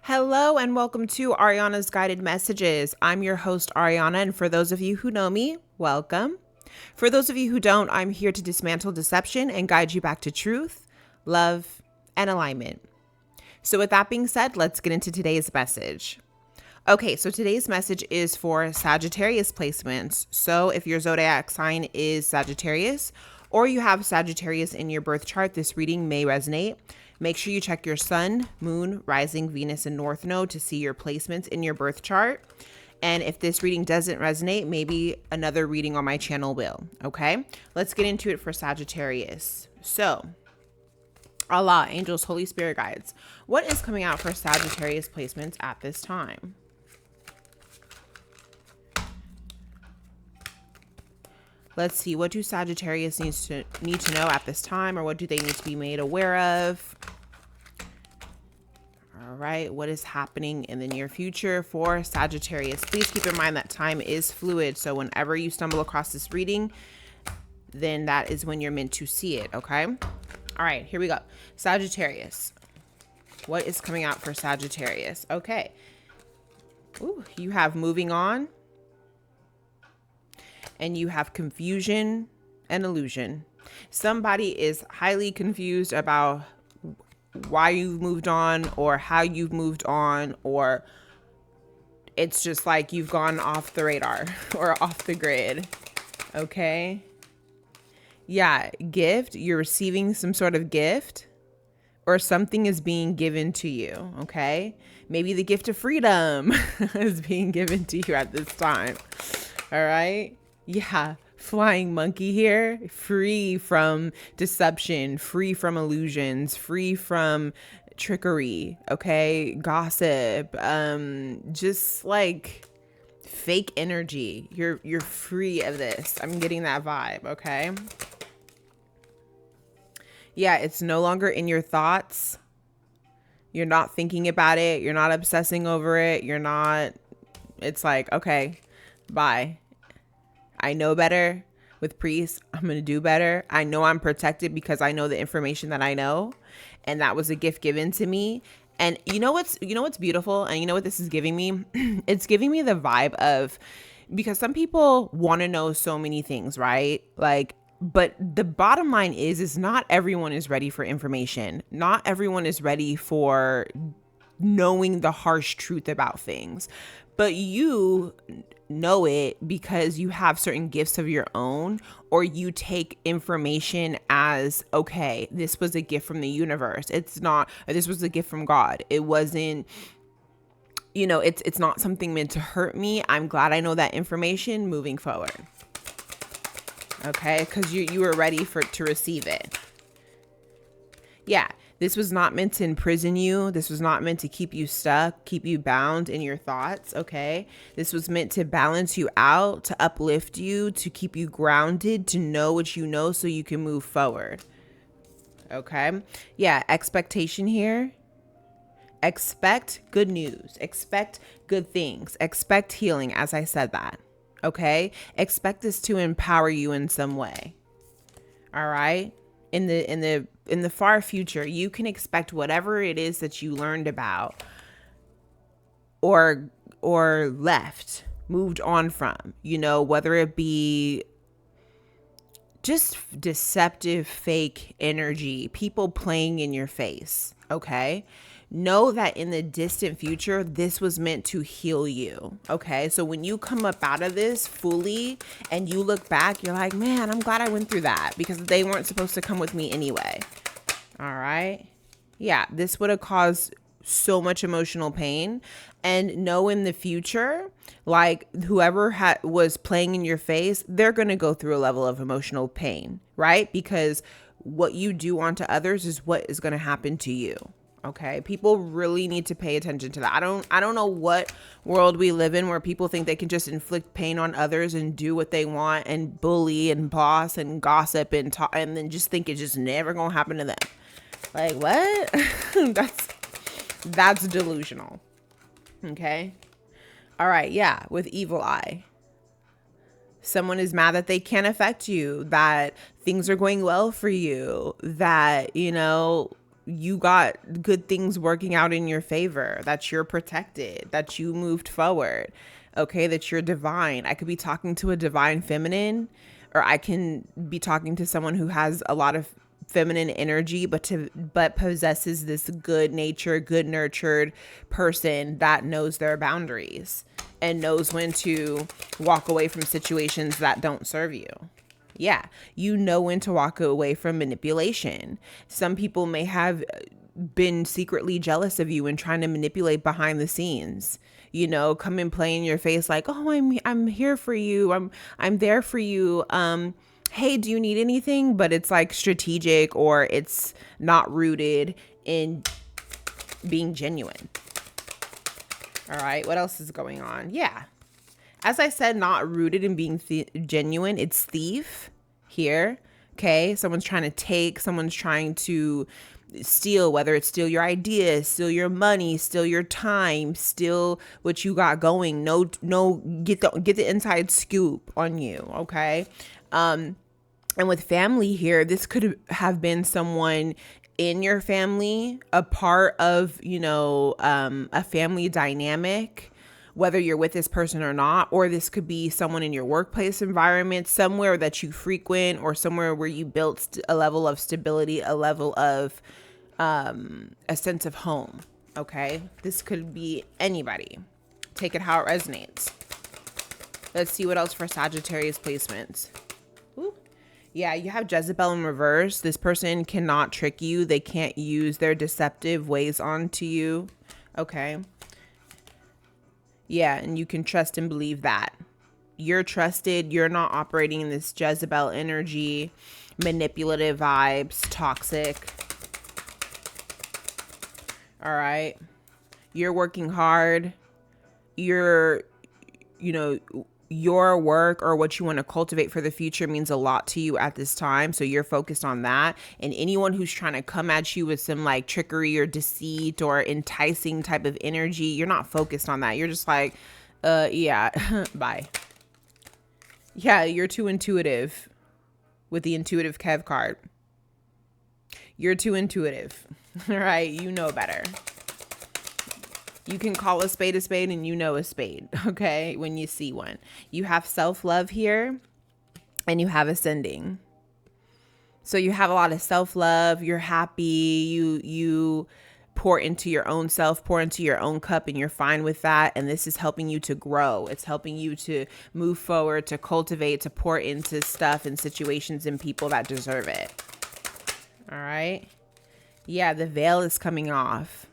Hello and welcome to Ariana's Guided Messages. I'm your host, Ariana, and for those of you who know me, welcome. For those of you who don't, I'm here to dismantle deception and guide you back to truth, love, and alignment. So with that being said, let's get into today's message. Okay, so today's message is for Sagittarius placements. So if your zodiac sign is Sagittarius or you have Sagittarius in your birth chart, this reading may resonate. Make sure you check your sun, moon, rising, Venus, and north node to see your placements in your birth chart. And if this reading doesn't resonate, maybe another reading on my channel will. Okay, let's get into it for Sagittarius. So, Allah, angels, Holy Spirit guides, what is coming out for Sagittarius placements at this time? Let's see, what do Sagittarius need to know at this time, or what do they need to be made aware of? All right, what is happening in the near future for Sagittarius? Please keep in mind that time is fluid, so whenever you stumble across this reading, then that is when you're meant to see it, okay? All right, here we go. Sagittarius, what is coming out for Sagittarius? Okay. Ooh, you have moving on. And you have confusion and illusion. Somebody is highly confused about why you've moved on or how you've moved on, or it's just like you've gone off the radar or off the grid. Okay. Yeah. Gift. You're receiving some sort of gift or something is being given to you. Okay. Maybe the gift of freedom is being given to you at this time. All right. Yeah, flying monkey here, free from deception, free from illusions, free from trickery, okay? Gossip, just like fake energy. You're free of this. I'm getting that vibe, okay? Yeah, it's no longer in your thoughts. You're not thinking about it. You're not obsessing over it. It's like, okay, bye. I know better with priests. I'm going to do better. I know I'm protected because I know the information that I know. And that was a gift given to me. And you know what's beautiful? And you know what this is giving me? It's giving me the vibe of, because some people want to know so many things, right? Like, but the bottom line is not everyone is ready for information. Not everyone is ready for knowing the harsh truth about things. But you know it because you have certain gifts of your own, or you take information as, okay, this was a gift from the universe. It's not, this was a gift from God. It wasn't, it's not something meant to hurt me. I'm glad I know that information moving forward. Okay, because you were ready to receive it. Yeah. This was not meant to imprison you. This was not meant to keep you stuck, keep you bound in your thoughts, okay? This was meant to balance you out, to uplift you, to keep you grounded, to know what you know so you can move forward, okay? Yeah, expectation here. Expect good news. Expect good things. Expect healing, as I said that, okay? Expect this to empower you in some way, all right? In the far future, you can expect whatever it is that you learned about or left, moved on from, whether it be just deceptive, fake energy, people playing in your face. Okay. Know that in the distant future, this was meant to heal you. Okay. So when you come up out of this fully and you look back, you're like, man, I'm glad I went through that because they weren't supposed to come with me anyway. All right. Yeah. This would have caused so much emotional pain. And know in the future, like whoever was playing in your face, they're going to go through a level of emotional pain, right? Because what you do onto others is what is going to happen to you. Okay. People really need to pay attention to that. I don't know what world we live in where people think they can just inflict pain on others and do what they want and bully and boss and gossip and talk, and then just think it's just never going to happen to them. Like what? That's delusional. Okay. All right. Yeah. With evil eye. Someone is mad that they can't affect you, that things are going well for you, that, you got good things working out in your favor, that you're protected, that you moved forward, okay, that you're divine. I could be talking to a divine feminine, or I can be talking to someone who has a lot of feminine energy, but possesses this good nature, good nurtured person that knows their boundaries and knows when to walk away from situations that don't serve you. Yeah, you know when to walk away from manipulation. Some people may have been secretly jealous of you and trying to manipulate behind the scenes. You know, come and play in your face like, "Oh, I'm here for you. I'm there for you. Hey, do you need anything?" But it's like strategic, or it's not rooted in being genuine. All right, what else is going on? Yeah. As I said, not rooted in being genuine. It's thief here. Okay. Someone's trying to take, someone's trying to steal, whether it's steal your ideas, steal your money, steal your time, steal what you got going. No, get the inside scoop on you. Okay. And with family here, this could have been someone in your family, a part of, a family dynamic, whether you're with this person or not, or this could be someone in your workplace environment, somewhere that you frequent, or somewhere where you built a level of stability, a level of a sense of home. Okay. This could be anybody. Take it how it resonates. Let's see what else for Sagittarius placements. Ooh. Yeah, you have Jezebel in reverse. This person cannot trick you. They can't use their deceptive ways onto you. Okay. Yeah, and you can trust and believe that. You're trusted. You're not operating in this Jezebel energy, manipulative vibes, toxic. All right. You're working hard. Your work or what you want to cultivate for the future means a lot to you at this time. So you're focused on that. And anyone who's trying to come at you with some like trickery or deceit or enticing type of energy, you're not focused on that. You're just like, yeah, bye. Yeah, you're too intuitive with the intuitive Kev card. You're too intuitive. All right. You know better. You can call a spade and you know a spade, okay, when you see one. You have self-love here and you have ascending. So you have a lot of self-love. You're happy. You pour into your own self, pour into your own cup, and you're fine with that. And this is helping you to grow. It's helping you to move forward, to cultivate, to pour into stuff and situations and people that deserve it. All right. Yeah, the veil is coming off.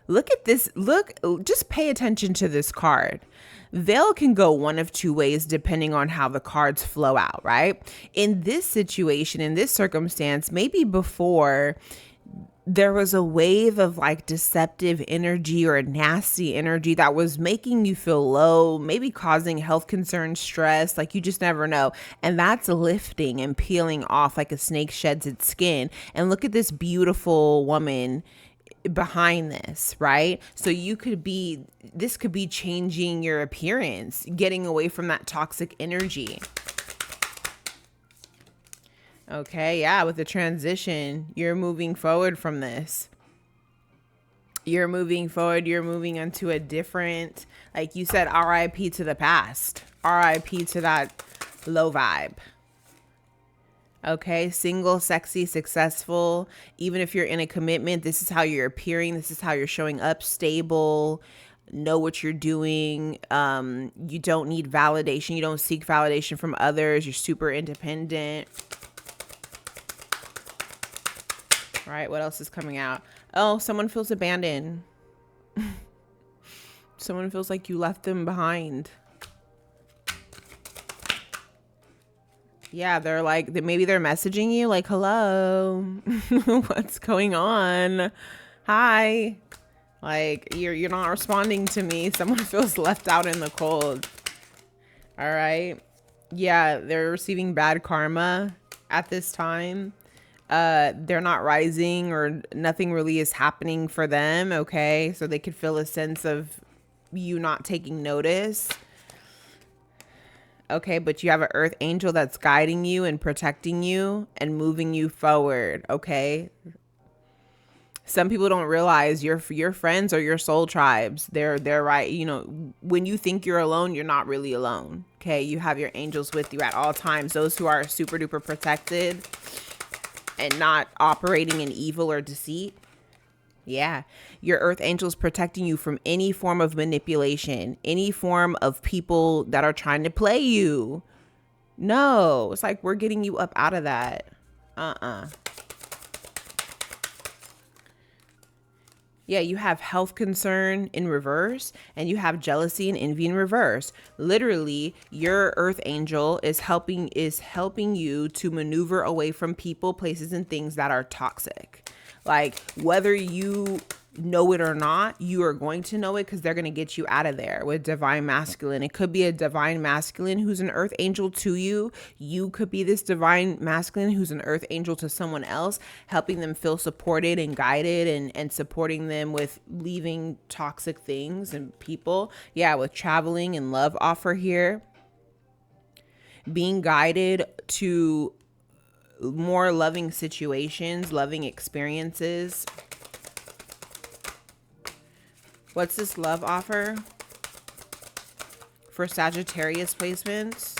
Look at this. Look, just pay attention to this card. Veil can go one of two ways depending on how the cards flow out, right? In this situation, in this circumstance, maybe before there was a wave of like deceptive energy or nasty energy that was making you feel low, maybe causing health concerns, stress, like you just never know. And that's lifting and peeling off like a snake sheds its skin. And look at this beautiful woman behind this, right? So this could be changing your appearance, getting away from that toxic energy. Okay, yeah, with the transition, you're moving forward from this. You're moving forward, you're moving into a different, like you said, RIP to the past, RIP to that low vibe. Okay, single, sexy, successful. Even if you're in a commitment, this is how you're appearing. This is how you're showing up. Stable, know what you're doing. You don't need validation. You don't seek validation from others. You're super independent. All right, what else is coming out? Oh, someone feels abandoned. Someone feels like you left them behind. Yeah, they're like, maybe they're messaging you like, hello, what's going on? Hi. Like, you're not responding to me. Someone feels left out in the cold. All right. Yeah, they're receiving bad karma at this time. They're not rising or nothing really is happening for them. Okay. So they could feel a sense of you not taking notice. Okay, but you have an earth angel that's guiding you and protecting you and moving you forward, okay? Some people don't realize your friends are your soul tribes. They're right. You know, when you think you're alone, you're not really alone. Okay, you have your angels with you at all times. Those who are super duper protected and not operating in evil or deceit. Yeah, your earth angels protecting you from any form of manipulation, any form of people that are trying to play you. No, it's like we're getting you up out of that. Yeah, you have health concern in reverse, and you have jealousy and envy in reverse. Literally, your earth angel is helping you to maneuver away from people, places, and things that are toxic. Like, whether you know it or not, you are going to know it, because they're going to get you out of there with divine masculine. It could be a divine masculine who's an earth angel to you. You could be this divine masculine who's an earth angel to someone else, helping them feel supported and guided, and supporting them with leaving toxic things and people. Yeah, with traveling and love offer here. Being guided to more loving situations, loving experiences. What's this love offer for Sagittarius placements?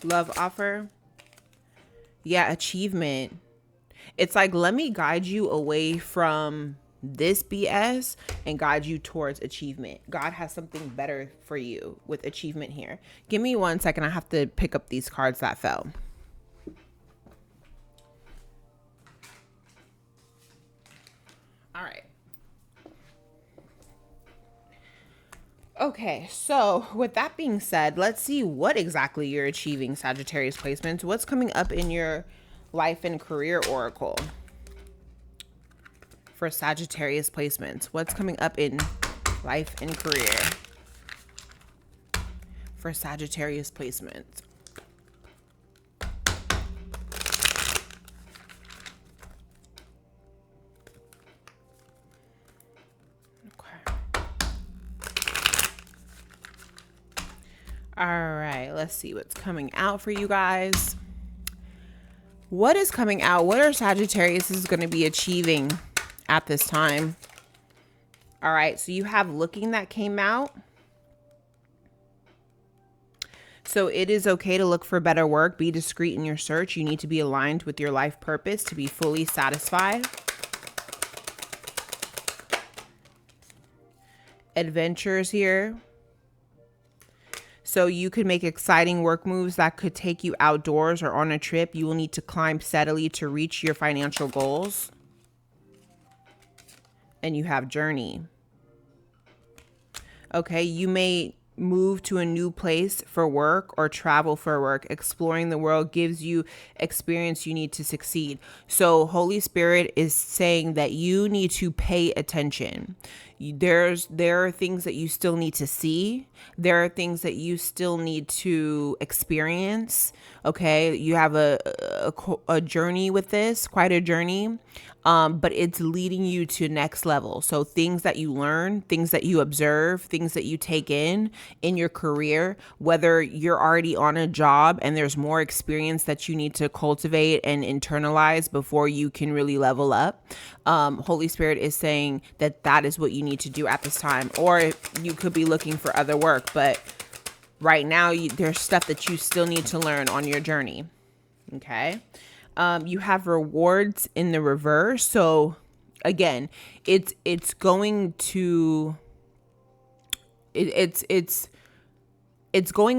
Love offer. Yeah, achievement. It's like, let me guide you away from this BS and guide you towards achievement. God has something better for you with achievement here. Give me 1 second. I have to pick up these cards that fell. All right. Okay, so with that being said, let's see what exactly you're achieving, Sagittarius placements. What's coming up in your life and career oracle for Sagittarius placements? What's coming up in life and career for Sagittarius placements? All right, let's see what's coming out for you guys. What is coming out? What are Sagittarius is going to be achieving at this time? All right, so you have looking that came out. So it is okay to look for better work. Be discreet in your search. You need to be aligned with your life purpose to be fully satisfied. Adventures here. So you could make exciting work moves that could take you outdoors or on a trip. You will need to climb steadily to reach your financial goals. And you have journey. Okay, you may move to a new place for work or travel for work. Exploring the world gives you experience you need to succeed. So Holy Spirit is saying that you need to pay attention. There are things that you still need to see. There are things that you still need to experience. Okay, you have a journey with this, quite a journey, but it's leading you to next level. So things that you learn, things that you observe, things that you take in your career, whether you're already on a job and there's more experience that you need to cultivate and internalize before you can really level up. Holy Spirit is saying that that is what you need to do at this time, or you could be looking for other work, but right now there's stuff that you still need to learn on your journey. Okay. You have rewards in the reverse. So again, it's going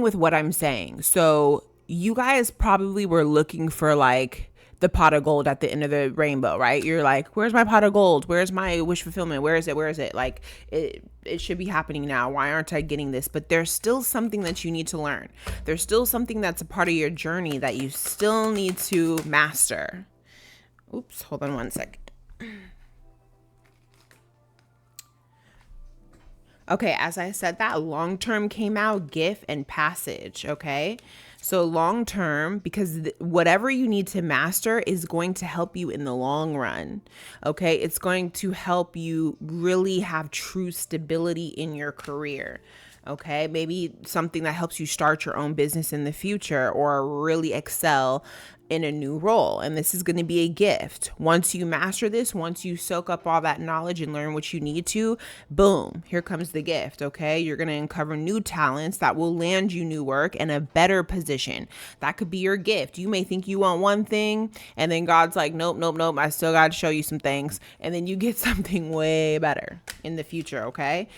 with what I'm saying. So you guys probably were looking for like the pot of gold at the end of the rainbow, right? You're like, where's my pot of gold? Where's my wish fulfillment? Where is it? Like it should be happening now. Why aren't I getting this? But there's still something that you need to learn. There's still something that's a part of your journey that you still need to master. Oops, hold on 1 second. Okay, as I said, that long-term came out, gift and passage, okay? So long-term, because whatever you need to master is going to help you in the long run, okay? It's going to help you really have true stability in your career. Okay, maybe something that helps you start your own business in the future or really excel in a new role. And this is going to be a gift. Once you master this, once you soak up all that knowledge and learn what you need to, boom, here comes the gift. Okay, you're going to uncover new talents that will land you new work in a better position. That could be your gift. You may think you want one thing, and then God's like, nope, nope, nope, I still got to show you some things. And then you get something way better in the future. Okay.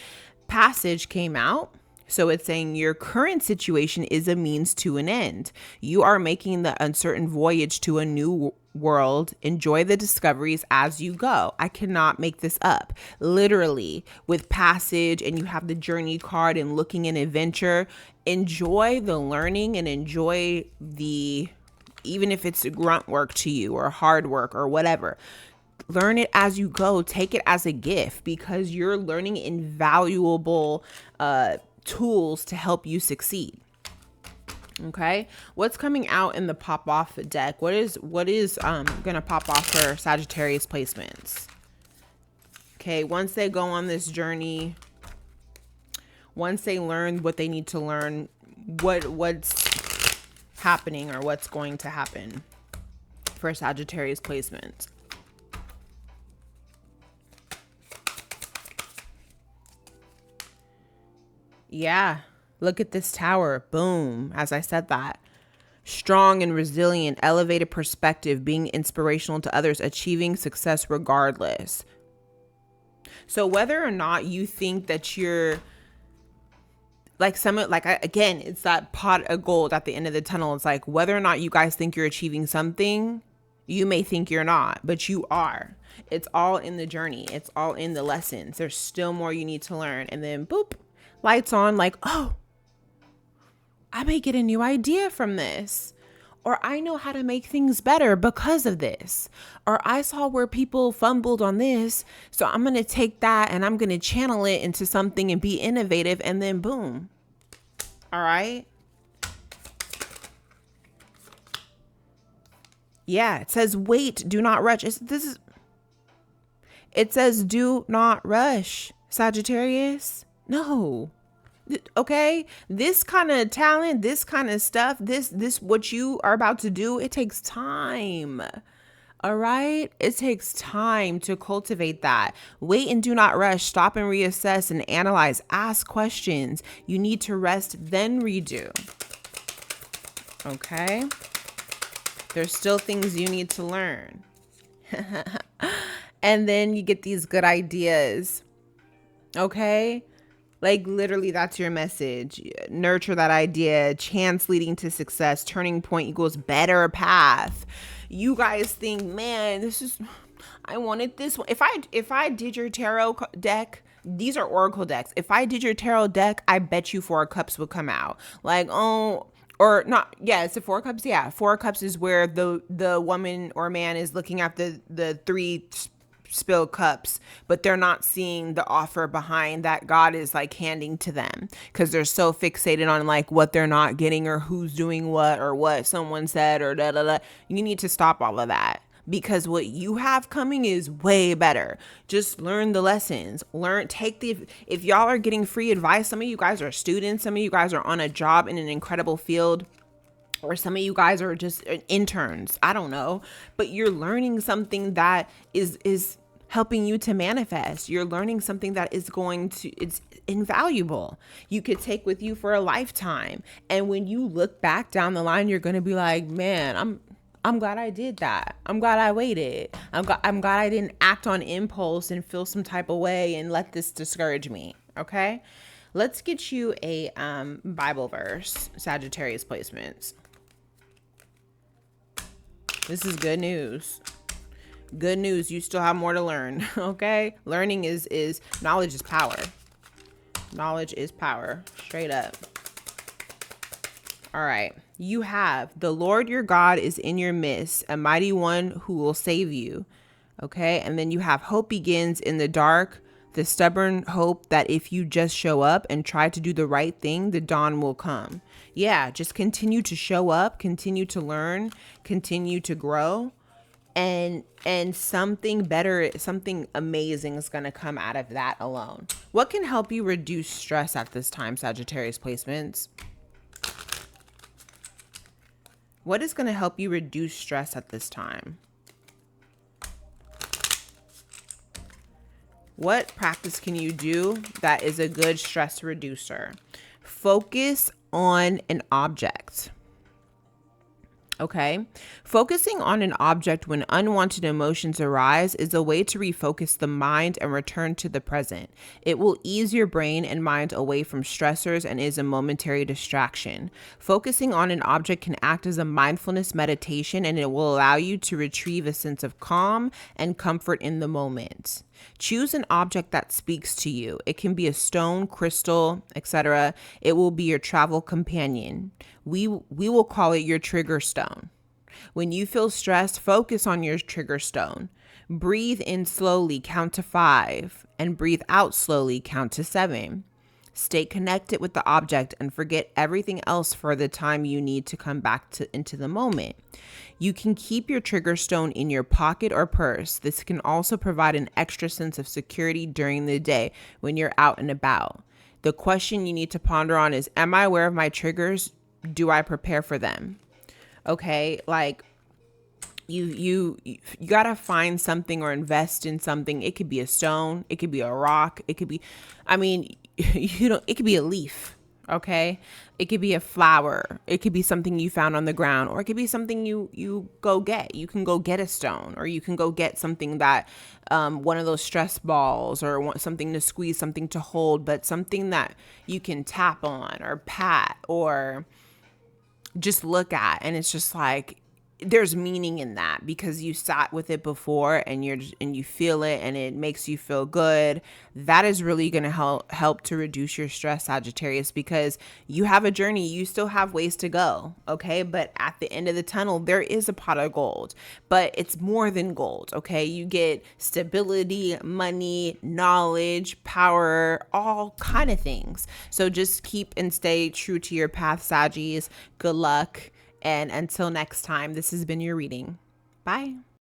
Passage came out. So it's saying your current situation is a means to an end. You are making the uncertain voyage to a new world. Enjoy the discoveries as you go. I cannot make this up. Literally, with passage, and you have the journey card and looking in adventure, enjoy the learning and enjoy the, even if it's grunt work to you or hard work or whatever. Learn it as you go. Take it as a gift because you're learning invaluable tools to help you succeed. Okay, what's coming out in the pop off deck? What is gonna pop off for Sagittarius placements? Okay, once they go on this journey, once they learn what they need to learn, what's happening or what's going to happen for Sagittarius placements. Yeah, look at this tower. Boom. As I said that. Strong and resilient, elevated perspective, being inspirational to others, achieving success regardless. So whether or not you think that you're like again, it's that pot of gold at the end of the tunnel. It's like whether or not you guys think you're achieving something, you may think you're not, but you are. It's all in the journey. It's all in the lessons. There's still more you need to learn. And then boop. Lights on, like, oh, I may get a new idea from this. Or I know how to make things better because of this. Or I saw where people fumbled on this. So I'm going to take that and I'm going to channel it into something and be innovative. And then boom. All right. Yeah, it says, wait, do not rush. It says, do not rush, Sagittarius. No. Okay. This kind of talent, this kind of stuff, this what you are about to do, it takes time. All right. It takes time to cultivate that. Wait and do not rush. Stop and reassess and analyze. Ask questions. You need to rest, then redo. Okay. There's still things you need to learn. And then you get these good ideas. Okay. Like literally that's your message. Nurture that idea. Chance leading to success. Turning point equals better path. You guys think, man, I wanted this one. If I did your tarot deck, these are oracle decks. If I did your tarot deck, I bet you 4 of Cups would come out. Like, oh, or not. Yeah, it's a 4 of Cups. Yeah. 4 of Cups is where the woman or man is looking at the 3 spilled cups, but they're not seeing the offer behind that God is like handing to them because they're so fixated on like what they're not getting or who's doing what or what someone said or da da da. You need to stop all of that because what you have coming is way better. Just learn the lessons. If y'all are getting free advice, some of you guys are students, some of you guys are on a job in an incredible field. Or some of you guys are just interns. I don't know. But you're learning something that is helping you to manifest. You're learning something that is it's invaluable. You could take with you for a lifetime. And when you look back down the line, you're going to be like, man, I'm glad I did that. I'm glad I waited. I'm glad I didn't act on impulse and feel some type of way and let this discourage me. Okay. Let's get you a Bible verse, Sagittarius placements. This is good news. Good news. You still have more to learn. Okay. Learning is knowledge is power. Knowledge is power. Straight up. All right. You have the Lord your God is in your midst, a mighty one who will save you. Okay. And then you have hope begins in the dark. The stubborn hope that if you just show up and try to do the right thing, the dawn will come. Yeah, just continue to show up, continue to learn, continue to grow. and something better, something amazing is going to come out of that alone. What can help you reduce stress at this time, Sagittarius placements? What is going to help you reduce stress at this time? What practice can you do that is a good stress reducer? Focus on an object. Okay. Focusing on an object when unwanted emotions arise is a way to refocus the mind and return to the present. It will ease your brain and mind away from stressors and is a momentary distraction. Focusing on an object can act as a mindfulness meditation, and it will allow you to retrieve a sense of calm and comfort in the moment. Choose an object that speaks to you. It can be a stone, crystal, etc. It will be your travel companion. We will call it your trigger stone. When you feel stressed, focus on your trigger stone. Breathe in slowly, count to 5, and breathe out slowly, count to 7. Stay connected with the object and forget everything else for the time you need to come back into the moment. You can keep your trigger stone in your pocket or purse. This can also provide an extra sense of security during the day when you're out and about. The question you need to ponder on is, am I aware of my triggers? Do I prepare for them? Okay, like you gotta find something or invest in something. It could be a stone, it could be a rock, it could be, it could be a leaf. Okay, it could be a flower, it could be something you found on the ground, or it could be something you go get. You can go get a stone, or you can go get something that one of those stress balls, or want something to squeeze, something to hold, but something that you can tap on or pat or just look at, and it's just like there's meaning in that because you sat with it before and you feel it and it makes you feel good. That is really going to help to reduce your stress, Sagittarius, because you have a journey. You still have ways to go. Okay. But at the end of the tunnel, there is a pot of gold, but it's more than gold. Okay. You get stability, money, knowledge, power, all kind of things. So just keep and stay true to your path, Saggies. Good luck. And until next time, this has been your reading. Bye.